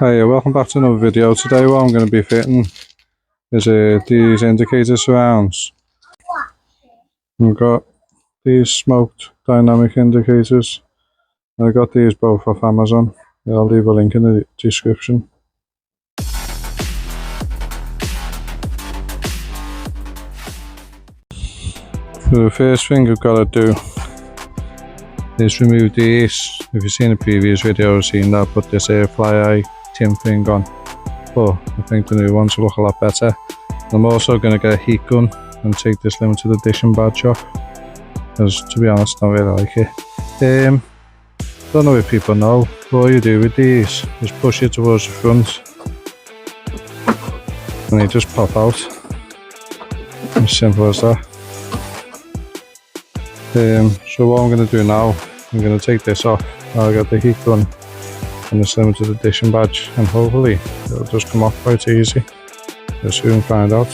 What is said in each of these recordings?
Hey, welcome back to another video. Today what I'm going to be fitting is these indicator surrounds. We've got these smoked dynamic indicators. I got these both off Amazon. I'll leave a link in the description. So the first thing you've got to do is remove these. If you've seen the previous video, I've seen that, put this air fly eye tin thing on. But I think the new ones will look a lot better. I'm also going to get a heat gun and take this limited edition badge off, because to be honest I don't really like it. Don't know if people know, but all you do with these is push it towards the front and they just pop out. As simple as that. So what I'm going to do now, I'm going to take this off. I'll get the heat gun and this limited edition badge, and hopefully it'll just come off quite easy. We'll soon find out.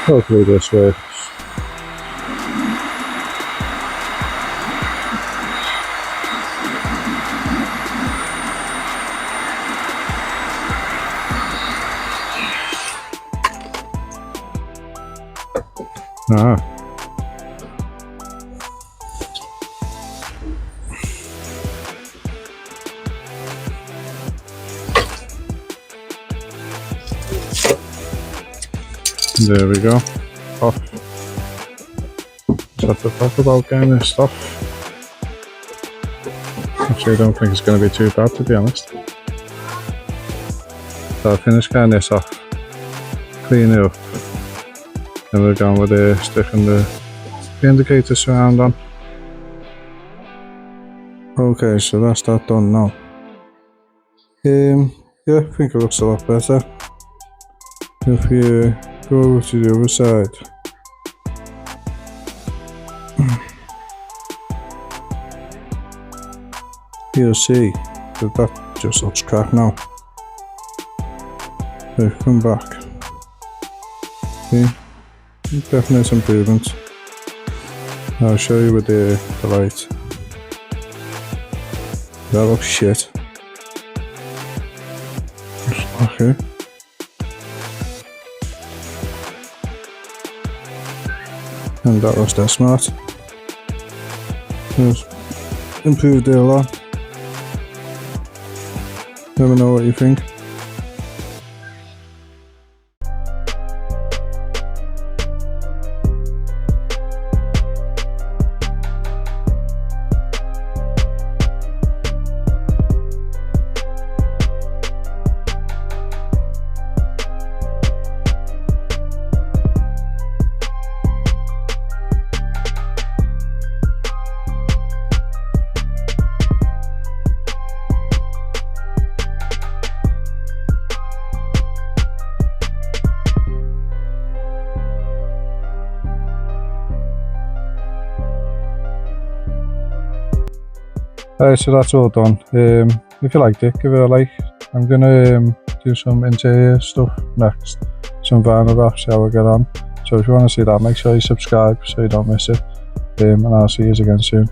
Hopefully this works. There we go. Off. Just have to talk about getting this off. Actually, I don't think it's going to be too bad, to be honest. So I'll finish getting this off, clean it up, and we're going with sticking the indicator surround on. Okay, so that's that done now. Yeah, I think it looks a lot better. If you go over to the other side, you'll see that just looks crap now. So come back. See, definite improvement. I'll show you with the light. That looks shit. Okay. And that was dead smart. Just improved it a lot. Let me know what you think. Alright, so that's all done. If you liked it, give it a like. I'm gonna do some interior stuff next, some vinyl wraps, how I get on. So if you want to see that, make sure you subscribe so you don't miss it. And I'll see you again soon.